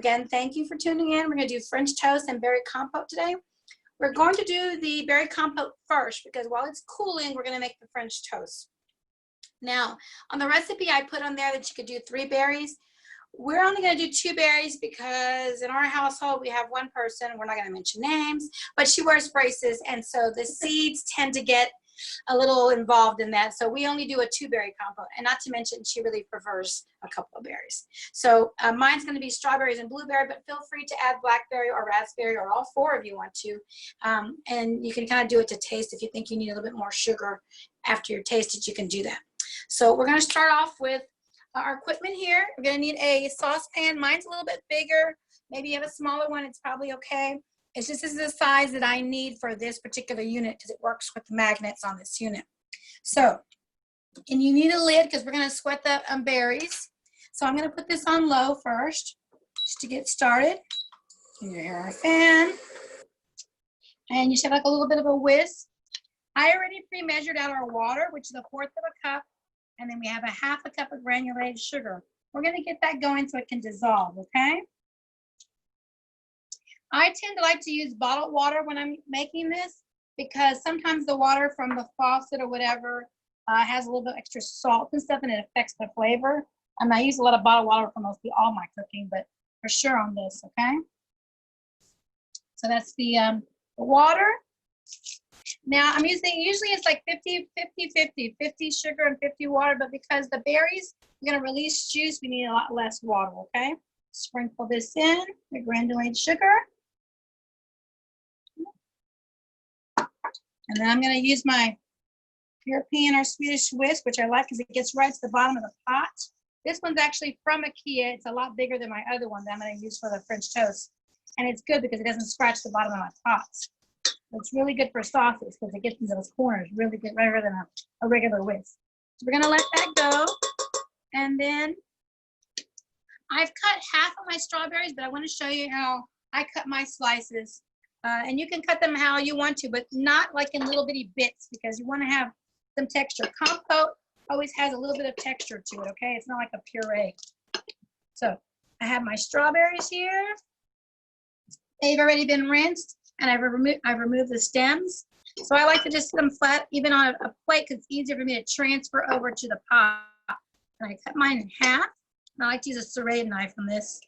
again, thank you for tuning in. We're going to do French toast and berry compote today. We're going to do the berry compote first because while it's cooling, we're going to make the French toast. Now, on the recipe, I put on there that you could do 3 berries. We're only going to do 2 berries because in our household, we have one person, we're not going to mention names, but she wears braces, and so the seeds tend to get a little involved in that. So we only do a 2-berry compote, and not to mention she really prefers a couple of berries. So mine's going to be strawberries and blueberry, but feel free to add blackberry or raspberry or all 4 if you want to. And you can kind of do it to taste. If you think you need a little bit more sugar after you taste it, you can do that. So we're going to start off with our equipment here. We're going to need a saucepan. Mine's a little bit bigger. Maybe you have a smaller one. It's probably okay. It's just this is the size that I need for this particular unit because it works with the magnets on this unit. So, and you need a lid because we're going to sweat the berries. So I'm going to put this on low first just to get started. Here our fan. And you should have like a little bit of a whisk. I already pre-measured out our water, which is 1/4 of a cup. And then we have 1/2 cup of granulated sugar. We're going to get that going so it can dissolve, okay? I tend to like to use bottled water when I'm making this because sometimes the water from the faucet or whatever has a little bit extra salt and stuff and it affects the flavor. I use a lot of bottled water for mostly all my cooking, but for sure on this, okay? So that's the water. Now I'm using, usually it's like 50 sugar and 50 water, but because the berries are gonna release juice, we need a lot less water, okay? Sprinkle this in, the granulated sugar. And then I'm gonna use my European or Swedish whisk, which I like because it gets right to the bottom of the pot. This one's actually from IKEA. It's a lot bigger than my other one that I'm gonna use for the French toast. And it's good because it doesn't scratch the bottom of my pots. It's really good for sauces because it gets into those corners really good, rather than a regular whisk. So we're gonna let that go. And then I've cut half of my strawberries, but I wanna show you how I cut my slices. And you can cut them how you want to, but not like in little bitty bits because you wanna have some texture. Compote always has a little bit of texture to it, okay? It's not like a puree. So I have my strawberries here. They've already been rinsed. And I've removed the stems. So I like to just put them flat, even on a plate, because it's easier for me to transfer over to the pot. And I cut mine in half. And I like to use a serrated knife on this.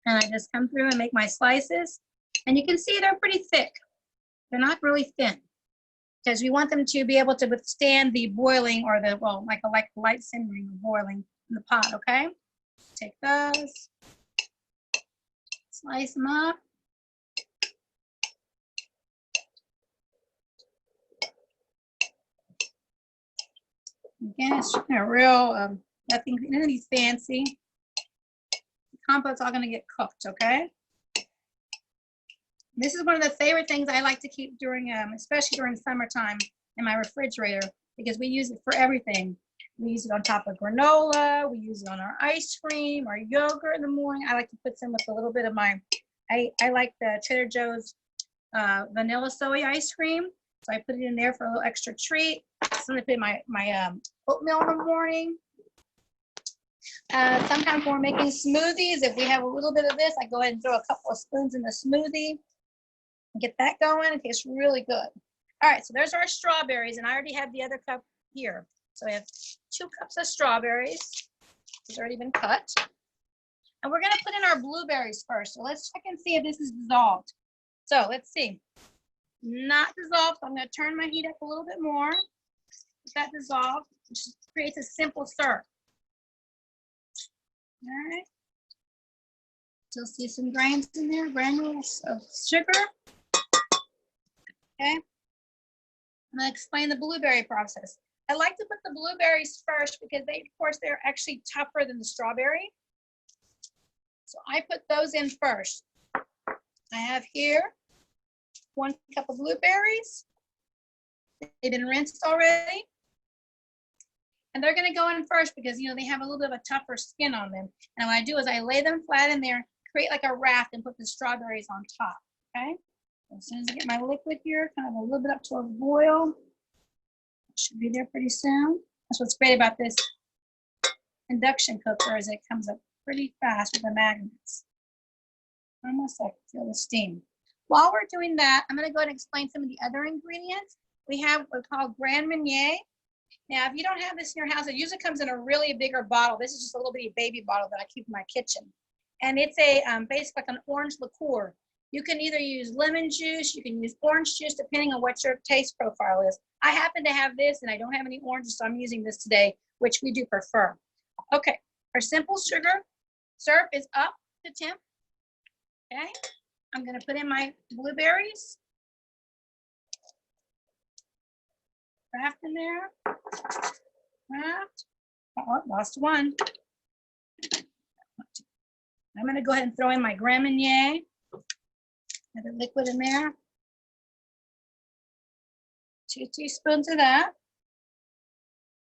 And I just come through and make my slices. And you can see they're pretty thick. They're not really thin. Because we want them to be able to withstand the boiling or the, well, like a light simmering or boiling in the pot, okay? Take those. Slice them up. Again, it's a real, nothing fancy. The compote's all gonna get cooked, okay? This is one of the favorite things I like to keep during, especially during summertime in my refrigerator because we use it for everything. We use it on top of granola, we use it on our ice cream, our yogurt in the morning. I like to put some with a little bit of my, I like the Trader Joe's vanilla soy ice cream. So I put it in there for a little extra treat. So I'm gonna put my oatmeal in the morning. Sometimes when we're making smoothies, if we have a little bit of this, I go ahead and throw a couple of spoons in the smoothie and get that going. It tastes really good. All right, so there's our strawberries, and I already have the other cup here. So I have 2 cups of strawberries. It's already been cut. And we're gonna put in our blueberries first. So let's check and see if this is dissolved. So let's see. Not dissolved, so I'm gonna turn my heat up a little bit more. Get that dissolved, which creates a simple syrup. All right. Still see some grains in there, granules of sugar. Okay. I'm gonna explain the blueberry process. I like to put the blueberries first because they, of course, they're actually tougher than the strawberry. So I put those in first. I have here 1 cup of blueberries. They've been rinsed already. And they're gonna go in first because, you know, they have a little bit of a tougher skin on them. And what I do is I lay them flat in there, create like a raft and put the strawberries on top, okay? As soon as I get my liquid here, kind of a little bit up to a boil. It should be there pretty soon. That's what's great about this induction cooker is it comes up pretty fast with the magnets. Almost, I can feel the steam. While we're doing that, I'm going to go ahead and explain some of the other ingredients. We have what's called Grand Marnier. Now, if you don't have this in your house, it usually comes in a really bigger bottle. This is just a little bitty baby bottle that I keep in my kitchen. And it's a basically like an orange liqueur. You can either use lemon juice, you can use orange juice, depending on what your taste profile is. I happen to have this, and I don't have any oranges, so I'm using this today, which we do prefer. Okay, our simple sugar syrup is up to temp. Okay, I'm going to put in my blueberries. Craft in there. Craft. Oh, lost one. I'm going to go ahead and throw in my Grand Marnier. Another liquid in there. 2 teaspoons of that.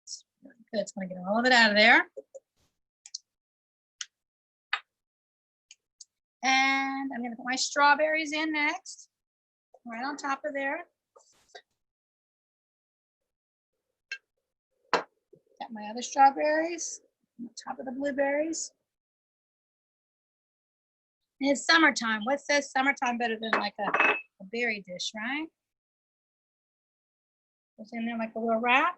It's really good. It's going to get all of it out of there. And I'm going to put my strawberries in next, right on top of there. Got my other strawberries on top of the blueberries. And it's summertime. What says summertime better than like a berry dish, right? Goes in there like a little wrap.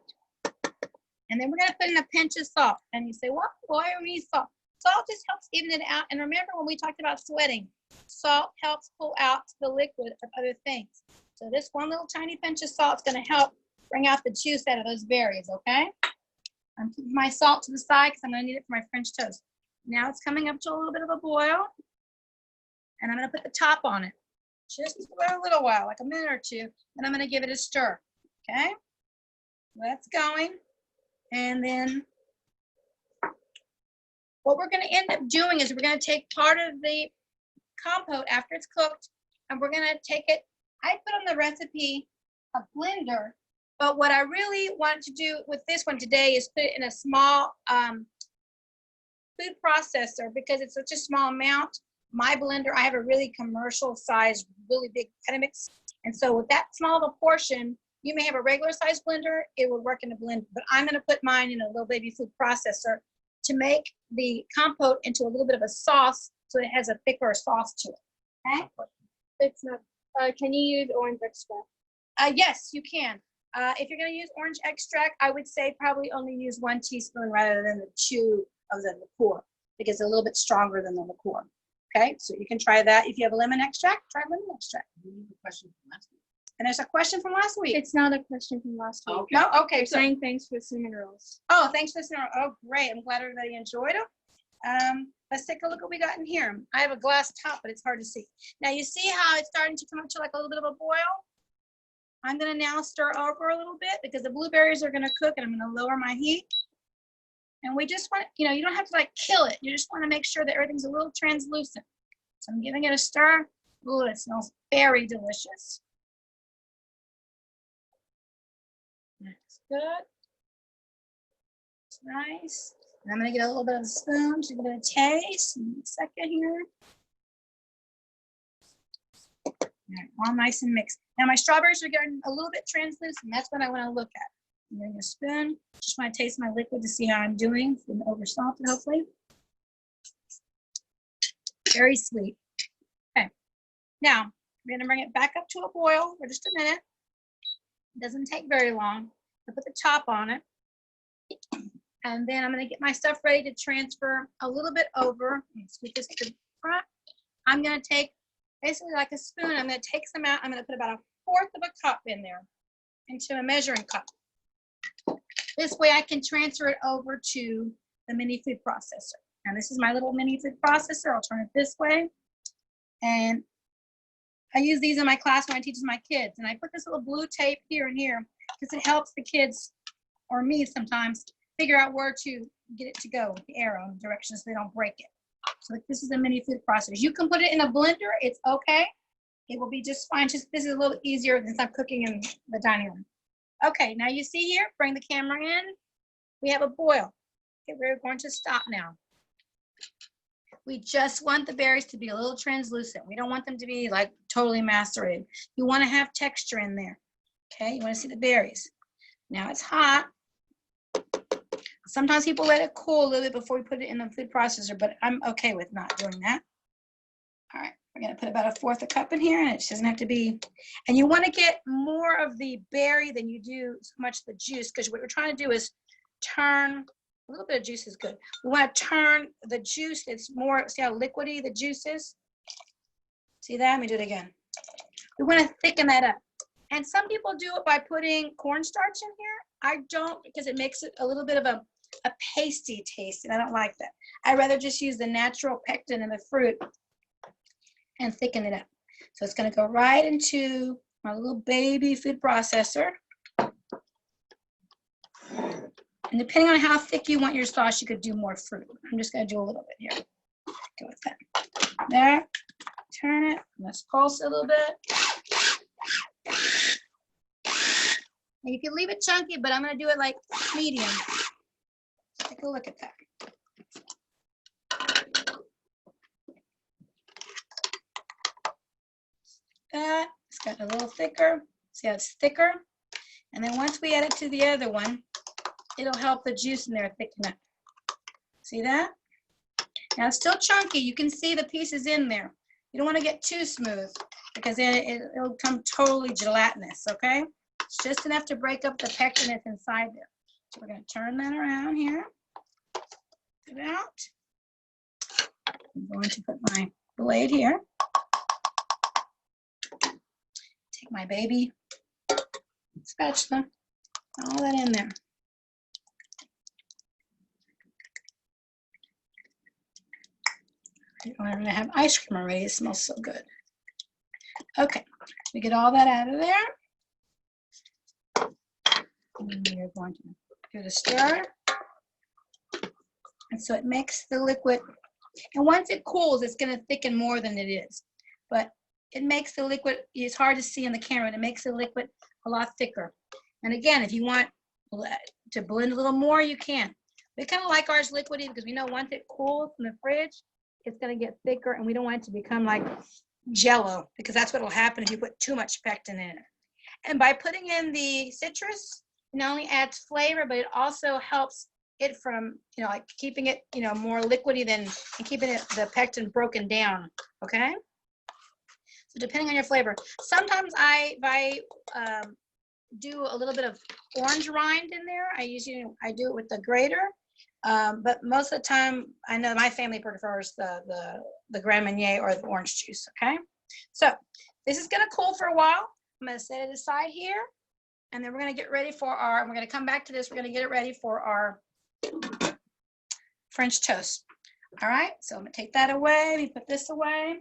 And then we're going to put in a pinch of salt. And you say, well, why do we need salt? Salt just helps even it out. And remember when we talked about sweating, salt helps pull out the liquid of other things. So this one little tiny pinch of salt is going to help bring out the juice out of those berries, okay? I'm keeping my salt to the side because I'm going to need it for my French toast. Now it's coming up to a little bit of a boil. And I'm going to put the top on it just for a little while, like a minute or two. And I'm going to give it a stir, okay? That's going. And then what we're going to end up doing is we're going to take part of the compote after it's cooked, and we're going to take it. I put on the recipe a blender, but what I really want to do with this one today is put it in a small food processor because it's such a small amount. My blender, I have a really commercial size, really big Vitamix. And so with that small of a portion, you may have a regular size blender, it would work in a blender, but I'm going to put mine in a little baby food processor to make the compote into a little bit of a sauce so it has a thicker sauce to it. Okay? It's not, can you use orange extract? Yes, you can. If you're going to use orange extract, I would say probably only use 1 teaspoon rather than the 2 of the liqueur because it's a little bit stronger than the liqueur. Okay, so you can try that. If you have a lemon extract, try lemon extract. And there's a question from last week. It's not a question from last week. Okay. No? Okay. You're saying thanks for the cinnamon rolls. Oh, thanks for the cinnamon. Oh, great. I'm glad everybody enjoyed them. Let's take a look what we got in here. I have a glass top, but it's hard to see. Now you see how it's starting to come up to like a little bit of a boil? I'm going to now stir over a little bit because the blueberries are going to cook and I'm going to lower my heat. And we just want, you know, you don't have to like kill it. You just want to make sure that everything's a little translucent. So I'm giving it a stir. Ooh, it smells very delicious. That's good. It's nice. And I'm going to get a little bit of a spoon to give it a taste. In a second here. All right, all nice and mixed. Now my strawberries are getting a little bit translucent. That's what I want to look at. I'm getting a spoon. Just want to taste my liquid to see how I'm doing. Didn't oversalted, hopefully. Very sweet. Okay. Now we're going to bring it back up to a boil for just a minute. It doesn't take very long. I put the top on it. And then I'm going to get my stuff ready to transfer a little bit over. Scoot this to the front. I'm going to take basically like a spoon. I'm going to take some out. I'm going to put about 1/4 of a cup in there into a measuring cup. This way I can transfer it over to the mini food processor. Now this is my little mini food processor. I'll turn it this way. And I use these in my class when I teach my kids. And I put this little blue tape here and here because it helps the kids, or me sometimes, figure out where to get it to go with the arrow in the direction so they don't break it. So this is a mini food processor. You can put it in a blender. It's okay. It will be just fine. Just this is a little easier than I'm cooking in the dining room. Okay, now you see here, bring the camera in. We have a boil. Okay, we're going to stop now. We just want the berries to be a little translucent. We don't want them to be like totally macerated. You want to have texture in there. Okay, you want to see the berries. Now it's hot. Sometimes people let it cool a little bit before we put it in the food processor, but I'm okay with not doing that. All right, We're gonna put about 1/4 cup in here, and it doesn't have to be, and you wanna get more of the berry than you do so much the juice, because what we're trying to do is turn, a little bit of juice is good. We wanna turn the juice, it's more, see how liquidy the juice is? See that? Let me do it again. We wanna thicken that up. And some people do it by putting cornstarch in here. I don't, because it makes it a little bit of a pasty taste, and I don't like that. I'd rather just use the natural pectin in the fruit and thicken it up. So it's gonna go right into my little baby food processor. And depending on how thick you want your sauce, you could do more fruit. I'm just gonna do a little bit here. Go with that. There, turn it, let's pulse it a little bit. And you can leave it chunky, but I'm gonna do it like medium. Take a look at that. That, it's gotten a little thicker. See how it's thicker? And then once we add it to the other one, it'll help the juice in there thicken up. See that? Now it's still chunky. You can see the pieces in there. You don't want to get too smooth because then it'll come totally gelatinous, okay? It's just enough to break up the pectin that's inside there. So we're going to turn that around here. Get it out. I'm going to put my blade here. Take my baby spatula, all that in there. I'm going to have ice cream already. It smells so good. Okay, we get all that out of there. And we're going to give it a stir. And so it makes the liquid, and once it cools, it's going to thicken more than it is. But it makes the liquid, it's hard to see in the camera, and it makes the liquid a lot thicker. And again, if you want to blend a little more, you can. We kind of like ours liquidy because we know once it cools from the fridge, it's going to get thicker, and we don't want it to become like Jello, because that's what will happen if you put too much pectin in it. And by putting in the citrus, it not only adds flavor, but it also helps it from, like keeping it, more liquidy and keeping it, the pectin broken down, okay? So depending on your flavor. Sometimes I do a little bit of orange rind in there. I do it with the grater. But most of the time, I know my family prefers the Grand Marnier or the orange juice, okay? So this is gonna cool for a while. I'm gonna set it aside here, and then we're gonna get ready for we're gonna come back to this, we're gonna get it ready for our French toast. All right, so I'm gonna take that away, we put this away.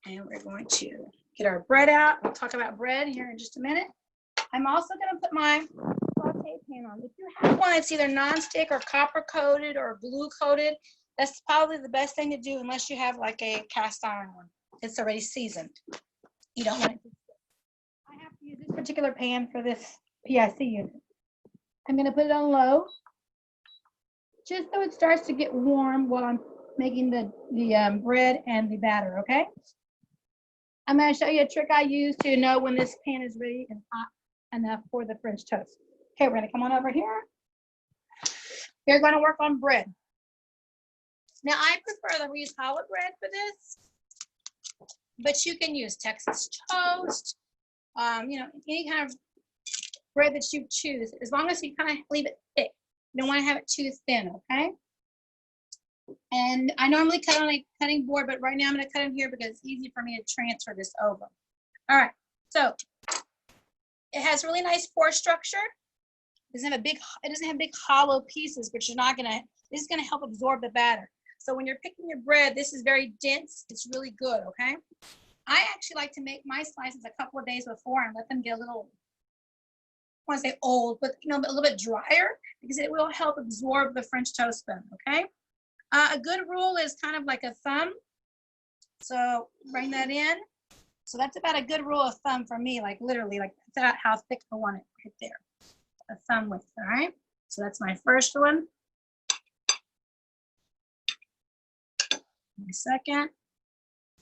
And we're going to get our bread out. We'll talk about bread here in just a minute. I'm also gonna put my saute pan on. If you have one that's either nonstick or copper coated or glue coated, that's probably the best thing to do unless you have like a cast iron one. It's already seasoned. You don't want it to stick. I have to use this particular pan for this PIC unit. I'm gonna put it on low, just so it starts to get warm while I'm making the bread and the batter, okay? I'm gonna show you a trick I use to know when this pan is ready and hot enough for the French toast. Okay, we're gonna come on over here. We're gonna work on bread. Now I prefer that we use challah bread for this, but you can use Texas toast, any kind of bread that you choose, as long as you kind of leave it thick. You don't want to have it too thin, okay? And I normally cut on a cutting board, but right now I'm going to cut it here because it's easy for me to transfer this over. All right, so it has really nice pore structure. It doesn't have big hollow pieces, which you're not gonna. This is gonna help absorb the batter. So when you're picking your bread, this is very dense. It's really good, okay? I actually like to make my slices a couple of days before and let them get a little, I want to say old, but a little bit drier, because it will help absorb the French toast bun, okay? A good rule is kind of like a thumb. So bring that in. So that's about a good rule of thumb for me, like literally, like that's how thick I want it right there. A thumb width, all right? So that's my first one. My second.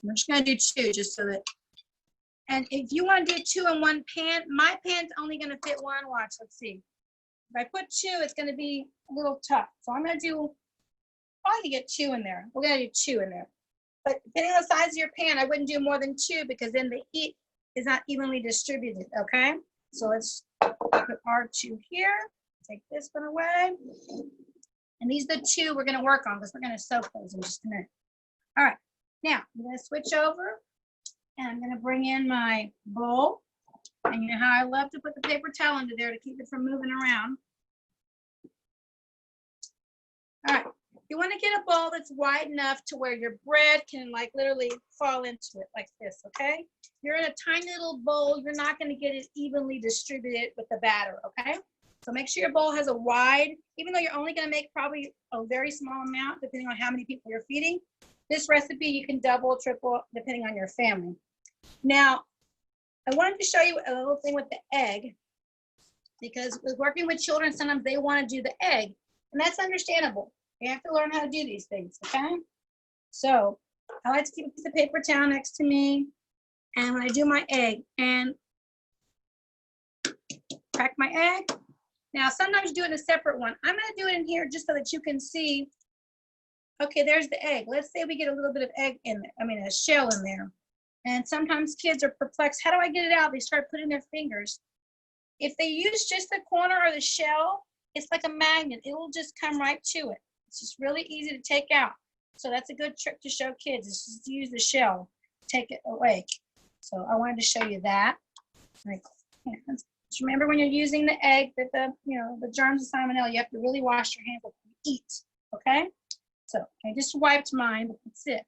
I'm just gonna do two just so that, and if you want to do two in one pan, my pan's only gonna fit one. Watch, let's see. If I put two, it's gonna be a little tough. So I'm gonna do, probably get two in there. We're gonna do two in there. But depending on the size of your pan, I wouldn't do more than 2 because then the heat is not evenly distributed, okay? So let's put our 2 here. Take this one away. And these are the 2 we're gonna work on because we're gonna soak those in just a minute. All right, now I'm gonna switch over and I'm gonna bring in my bowl. And you know how I love to put the paper towel under there to keep it from moving around. All right, you want to get a bowl that's wide enough to where your bread can like literally fall into it like this, okay? You're in a tiny little bowl, you're not going to get it evenly distributed with the batter, okay? So make sure your bowl has a wide, even though you're only going to make probably a very small amount depending on how many people you're feeding. This recipe you can double, triple, depending on your family. Now, I wanted to show you a little thing with the egg because with working with children, sometimes they want to do the egg, and that's understandable. You have to learn how to do these things, okay? So I like to keep a piece of paper towel next to me, and when I do my egg, and crack my egg. Now, sometimes you do it in a separate one. I'm gonna do it in here just so that you can see, okay, there's the egg. Let's say we get a little bit of egg in there, I mean a shell in there. And sometimes kids are perplexed. How do I get it out? They start putting their fingers. If they use just the corner or the shell, it's like a magnet. It will just come right to it. It's just really easy to take out. So that's a good trick to show kids. Is just to use the shell, take it away. So I wanted to show you that. Like, just remember when you're using the egg that the germs of salmonella, you have to really wash your hands before you eat. Okay? So I just wiped mine, but that's it.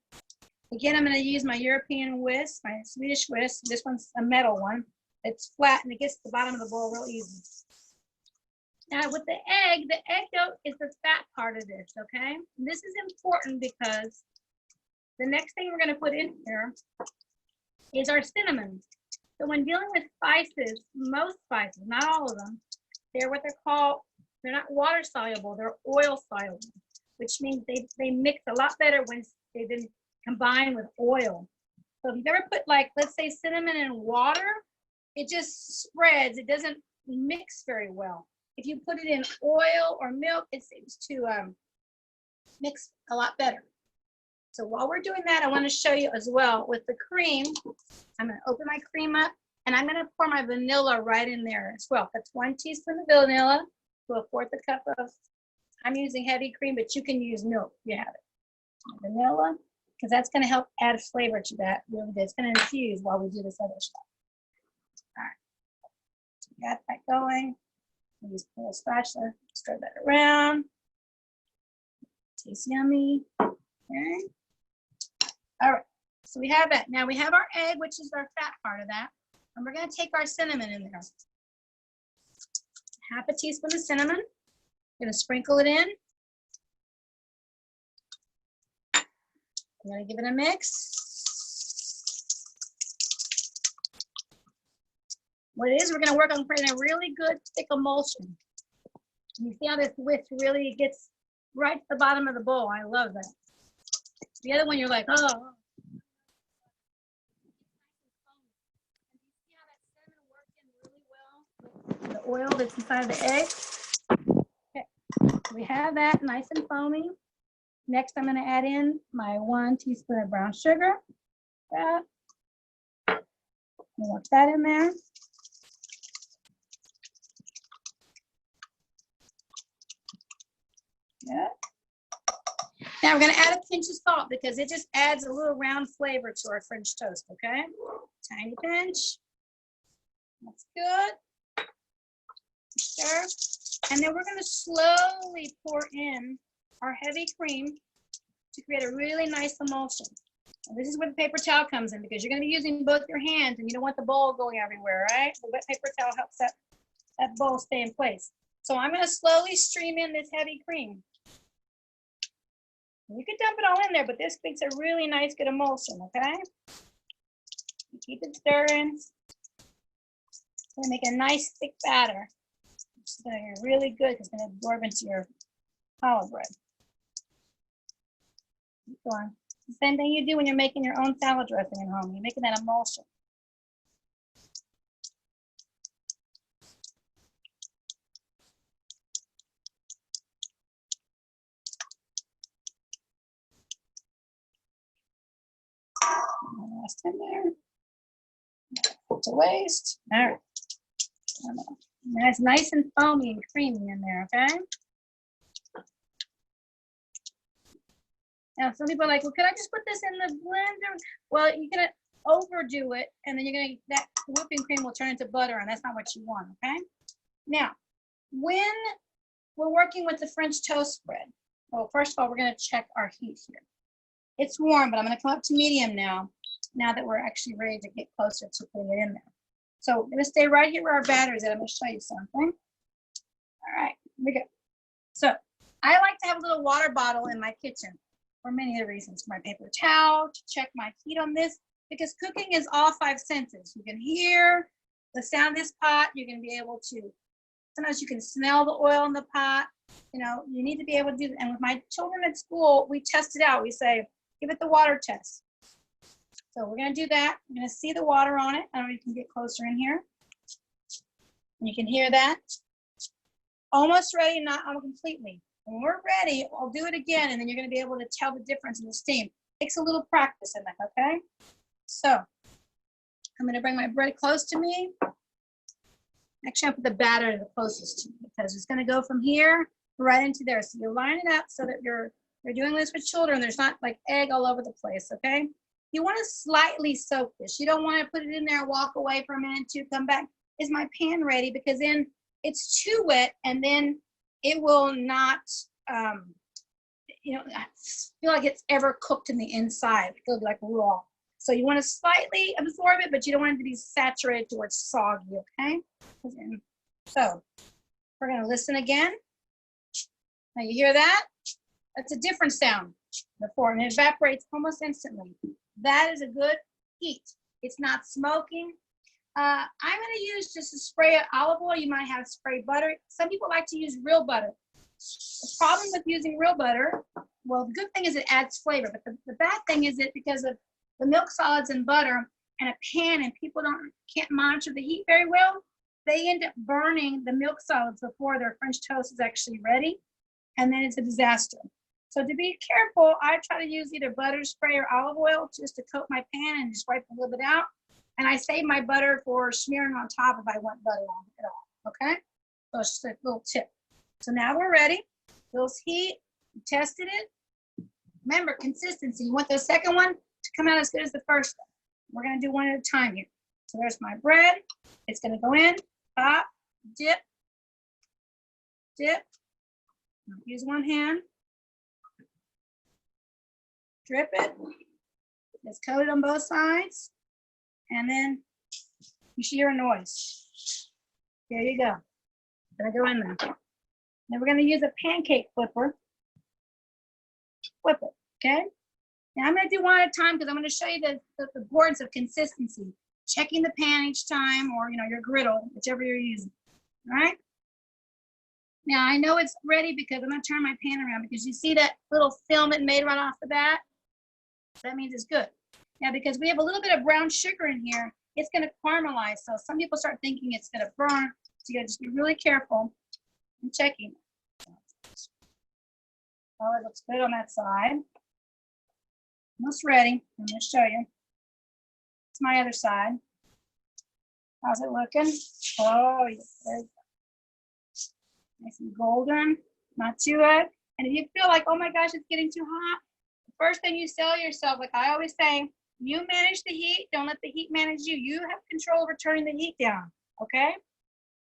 Again, I'm going to use my European whisk, my Swedish whisk. This one's a metal one. It's flat and it gets to the bottom of the bowl real easy. Now with the egg yolk is the fat part of this, okay? And this is important because the next thing we're going to put in here is our cinnamon. So when dealing with spices, most spices, not all of them, they're what they're called, they're not water soluble, they're oil soluble, which means they mix a lot better when they've been combined with oil. So if you've ever put, like, let's say cinnamon in water, it just spreads. It doesn't mix very well. If you put it in oil or milk, it seems to mix a lot better. So while we're doing that, I want to show you as well with the cream. I'm going to open my cream up and I'm going to pour my vanilla right in there as well. That's 1 teaspoon of vanilla to a 1/4 cup of, I'm using heavy cream, but you can use milk if you have it. Vanilla, because that's going to help add flavor to that. Really good. It's going to infuse while we do this other stuff. All right, so we got that going. Use a little spatula, stir that around. Tastes yummy. Okay. All right, so we have that. Now we have our egg, which is our fat part of that. And we're going to take our cinnamon in there. 1/2 teaspoon of cinnamon. I'm going to sprinkle it in. I'm going to give it a mix. What it is, we're going to work on creating a really good thick emulsion. You see how this whisk really gets right to the bottom of the bowl. I love that. The other one, you're like, oh. See how that cinnamon worked in really well? The oil that's inside the egg. Okay. We have that nice and foamy. Next, I'm going to add in my 1 teaspoon of brown sugar. That. Work that in there. Yeah. Now we're going to add a pinch of salt because it just adds a little round flavor to our French toast, okay? Tiny pinch. That's good. Stir. And then we're going to slowly pour in our heavy cream to create a really nice emulsion. And this is where the paper towel comes in because you're going to be using both your hands and you don't want the bowl going everywhere, right? The wet paper towel helps that bowl stay in place. So I'm going to slowly stream in this heavy cream. You can dump it all in there, but this makes a really nice, good emulsion, okay? You keep it stirring. It's gonna make a nice, thick batter. It's gonna be really good because it's gonna absorb into your challah bread. Keep going. The same thing you do when you're making your own salad dressing at home. You're making that emulsion. rest in there. Put to waste. All right. That's nice and foamy and creamy in there, okay? Now, some people are like, well, can I just put this in the blender? Well, you're gonna overdo it, and then that whipping cream will turn into butter, and that's not what you want, okay? Now, when we're working with the French toast spread, well, first of all, we're gonna check our heat here. It's warm, but I'm gonna come up to medium now that we're actually ready to get closer to putting it in there. So we're gonna stay right here where our batter is at. I'm gonna show you something. All right, here we go. So I like to have a little water bottle in my kitchen for many of the reasons. My paper towel, to check my heat on this, because cooking is all 5 senses. You can hear the sound of this pot. You're gonna be able to, sometimes you can smell the oil in the pot. You know, you need to be able to do that. And with my children at school, we test it out. We say, give it the water test. So we're gonna do that. You're gonna see the water on it. I don't know if you can get closer in here. You can hear that. Almost ready, not completely. When we're ready, I'll do it again, and then you're gonna be able to tell the difference in the steam. Takes a little practice in that, okay? So I'm gonna bring my bread close to me. Actually, I'll put the batter the closest to me because it's gonna go from here right into there. So you line it up so that you're doing this with children. There's not like egg all over the place, okay? You wanna slightly soak this. You don't wanna put it in there, walk away for a minute, two, come back. Is my pan ready? Because then it's too wet, and then it will not, you know, feel like it's ever cooked in the inside. It'll be like raw. So you want to slightly absorb it, but you don't want it to be saturated to where it's soggy, okay? So we're gonna listen again. Now you hear that? That's a different sound before, and it evaporates almost instantly. That is a good heat. It's not smoking. I'm gonna use just a spray of olive oil. You might have spray butter. Some people like to use real butter. The problem with using real butter, well, the good thing is it adds flavor, but the bad thing is it, because of the milk solids and butter and a pan, and people can't monitor the heat very well, they end up burning the milk solids before their French toast is actually ready, and then it's a disaster. So to be careful, I try to use either butter spray or olive oil just to coat my pan and just wipe a little bit out. And I save my butter for smearing on top if I want butter on it at all, okay? So it's just a little tip. So now we're ready. Those heat, you tested it. Remember, consistency. You want the second one to come out as good as the first one. We're gonna do one at a time here. So there's my bread. It's gonna go in, pop, dip, dip. Use one hand. Drip it. It's coated on both sides. And then you should hear a noise. There you go. Gonna go in there. Then we're gonna use a pancake flipper. Flip it, okay? Now I'm gonna do one at a time because I'm gonna show you the importance of consistency. Checking the pan each time, or your griddle, whichever you're using, all right? Now I know it's ready because I'm gonna turn my pan around, because you see that little film it made right off the bat? So that means it's good. Now, because we have a little bit of brown sugar in here, it's gonna caramelize. So some people start thinking it's gonna burn. So you gotta just be really careful and checking. Oh, it looks good on that side. Almost ready. I'm gonna show you. It's my other side. How's it looking? Oh, yes. Nice and golden, not too hot. And if you feel like, oh my gosh, it's getting too hot, the first thing you tell yourself, like I always say, you manage the heat, don't let the heat manage you. You have control over turning the heat down, okay?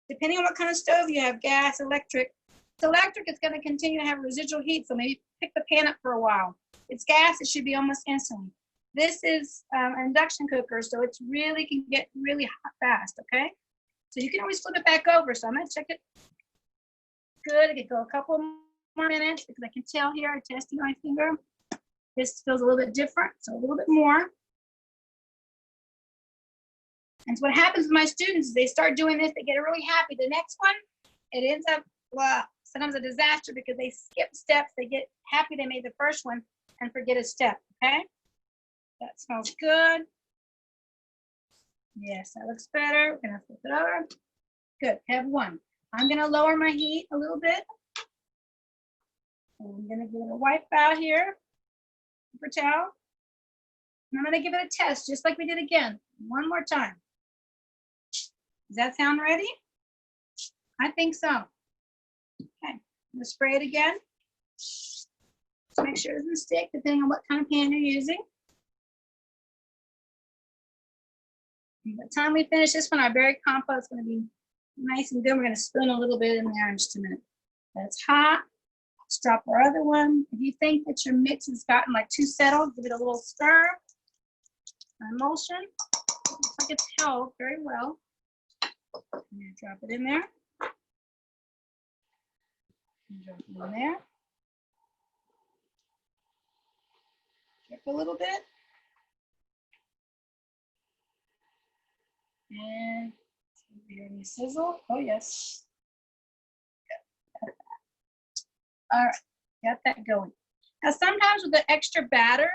Depending on what kind of stove you have, gas, electric. If it's electric, it's gonna continue to have residual heat, so maybe pick the pan up for a while. If it's gas, it should be almost instantly. This is an induction cooker, so it's really can get really hot fast, okay? So you can always flip it back over, so I'm gonna check it. Good, I could go a couple more minutes because I can tell here, I'm testing my finger. This feels a little bit different, so a little bit more. And so what happens with my students is they start doing this, they get really happy. The next one, it ends up, well, sometimes a disaster because they skip steps, they get happy they made the first one and forget a step, okay? That smells good. Yes, that looks better. We're gonna flip it over. Good, have one. I'm gonna lower my heat a little bit. And I'm gonna give it a wipe out here, paper towel. And I'm going to give it a test, just like we did again. One more time. Does that sound ready? I think so. Okay, I'm going to spray it again. Just make sure it doesn't stick, depending on what kind of pan you're using. And by the time we finish this one, our berry compote is going to be nice and good. We're going to spoon a little bit in there in just a minute. That's hot. Let's drop our other one. If you think that your mix has gotten like too settled, give it a little stir. Emulsion. Looks like it's held very well. I'm going to drop it in there. Drop it in there. Drip a little bit. And hear any sizzle? Oh, yes. All right, got that going. Now, sometimes with the extra batter,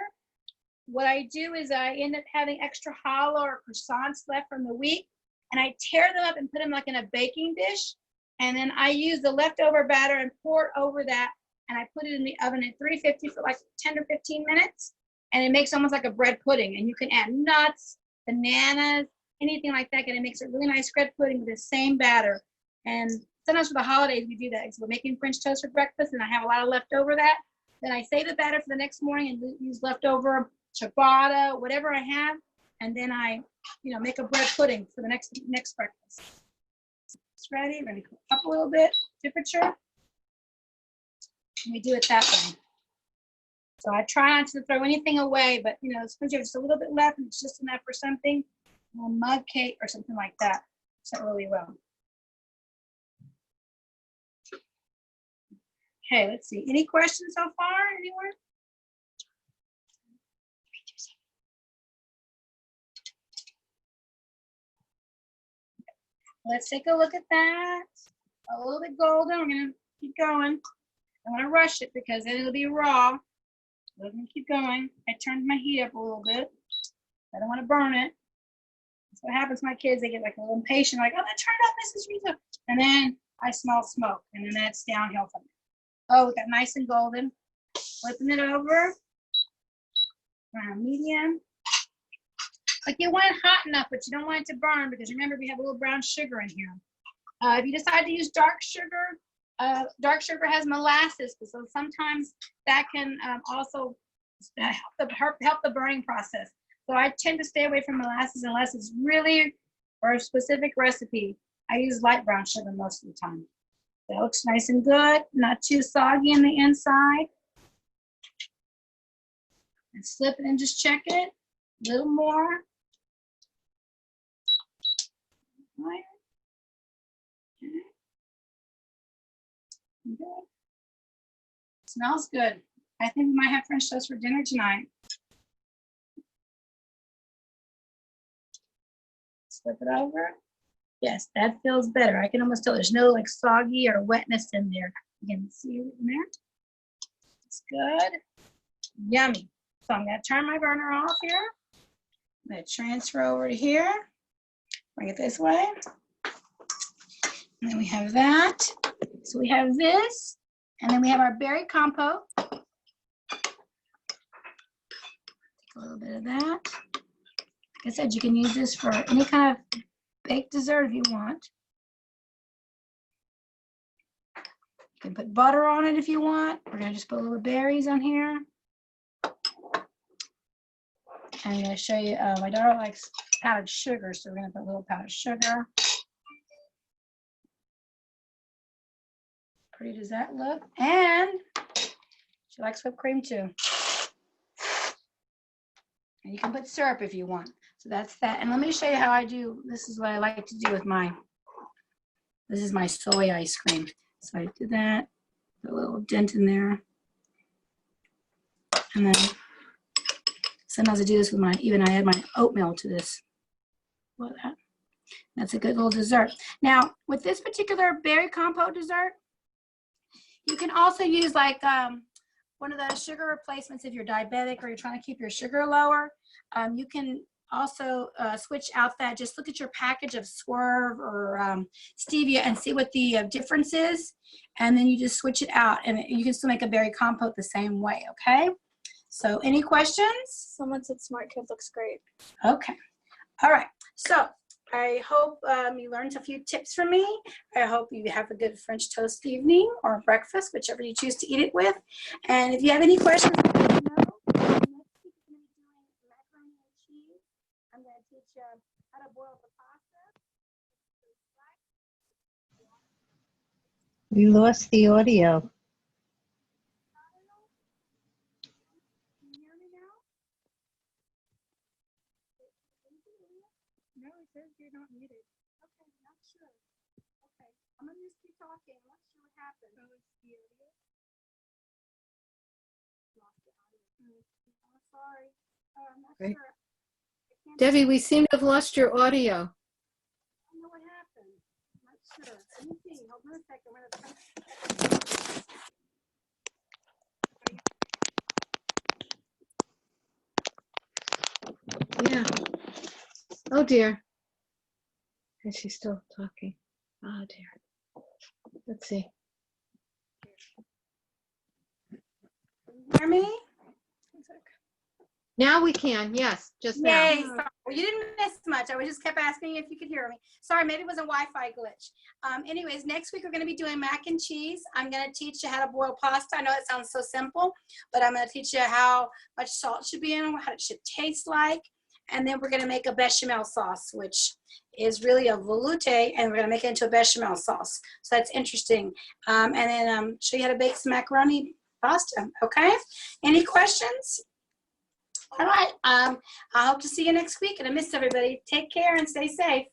what I do is I end up having extra hollow or croissants left from the week, and I tear them up and put them like in a baking dish, and then I use the leftover batter and pour it over that, and I put it in the oven at 350 for like 10 or 15 minutes, and it makes almost like a bread pudding, and you can add nuts, bananas, anything like that, and it makes a really nice bread pudding with the same batter. And sometimes for the holidays we do that because we're making French toast for breakfast, and I have a lot of leftover that. Then I save the batter for the next morning and use leftover ciabatta, whatever I have, and then I, make a bread pudding for the next breakfast. It's ready. We're going to cook up a little bit, temperature, and we do it that way. So I try not to throw anything away, but sometimes you have just a little bit left, and it's just enough for something, a mug cake or something like that. It's not really well. Okay, let's see. Any questions so far? Anyone? Let's take a look at that. A little bit golden. We're going to keep going. I want to rush it because then it'll be raw. We're going to keep going. I turned my heat up a little bit. I don't want to burn it. That's what happens to my kids. They get like a little impatient, like, oh, that turned up, Mrs. Rizzo. And then I smell smoke, and then that's downhill from there. Oh, we got nice and golden. Flipping it over. Medium. Like you want it hot enough, but you don't want it to burn because remember we have a little brown sugar in here. If you decide to use dark sugar has molasses, so sometimes that can also help the burning process. So I tend to stay away from molasses unless it's really for a specific recipe. I use light brown sugar most of the time. That looks nice and good, not too soggy in the inside. And slip it and just check it. A little more. Right. Okay. Smells good. I think we might have French toast for dinner tonight. Flip it over. Yes, that feels better. I can almost tell there's no like soggy or wetness in there. You can see it in there. It's good. Yummy. So I'm going to turn my burner off here. I'm going to transfer over to here. Bring it this way. And then we have that. So we have this. And then we have our berry compote. Take a little bit of that. Like I said, you can use this for any kind of baked dessert if you want. You can put butter on it if you want. We're going to just put little berries on here. And I'm going to show you, my daughter likes powdered sugar, so we're going to put a little powdered sugar. Pretty does that look? And she likes whipped cream too. And you can put syrup if you want. So that's that. And let me show you how I do. This is what I like to do with this is my soy ice cream. So I do that, put a little dent in there. And then sometimes I do this with I add my oatmeal to this. Well, that's a good little dessert. Now, with this particular berry compote dessert, you can also use like one of those sugar replacements if you're diabetic or you're trying to keep your sugar lower. You can also switch out that. Just look at your package of Swerve or stevia and see what the difference is. And then you just switch it out and you can still make a berry compote the same way, okay? So any questions? Someone said Smart Kid looks great. Okay. All right. So I hope you learned a few tips from me. I hope you have a good French toast evening or breakfast, whichever you choose to eat it with. And if you have any questions, let me know. Next week we're going to be doing macaroni and cheese. I'm going to teach you how to boil the pasta. We lost the audio. Can you hear me now? No, it says you're not muted. Okay, not sure. Okay, I'm going to just keep talking. I'm not sure what happened. Oh, it's the audio. Lost the audio. I'm sorry. I'm not Right. sure. I can't Debbie, we seem to have lost your audio. I don't know what happened. I'm not sure. Let me see. Hold on a second. We're gonna- Yeah. Oh dear. Is she still talking? Oh dear. Let's see. Can you hear me? Now we can. Yes, just now. Yay. Sorry. Well, you didn't miss much. I was just kept asking if you could hear me. Sorry, maybe it was a Wi-Fi glitch. Anyways, next week we're going to be doing mac and cheese. I'm going to teach you how to boil pasta. I know it sounds so simple, but I'm going to teach you how much salt should be in it, what it should taste like. And then we're going to make a bechamel sauce, which is really a velouté, and we're going to make it into a bechamel sauce. So that's interesting. And then show you how to bake some macaroni pasta. Okay? Any questions? All right. I hope to see you next week, and I miss everybody. Take care and stay safe.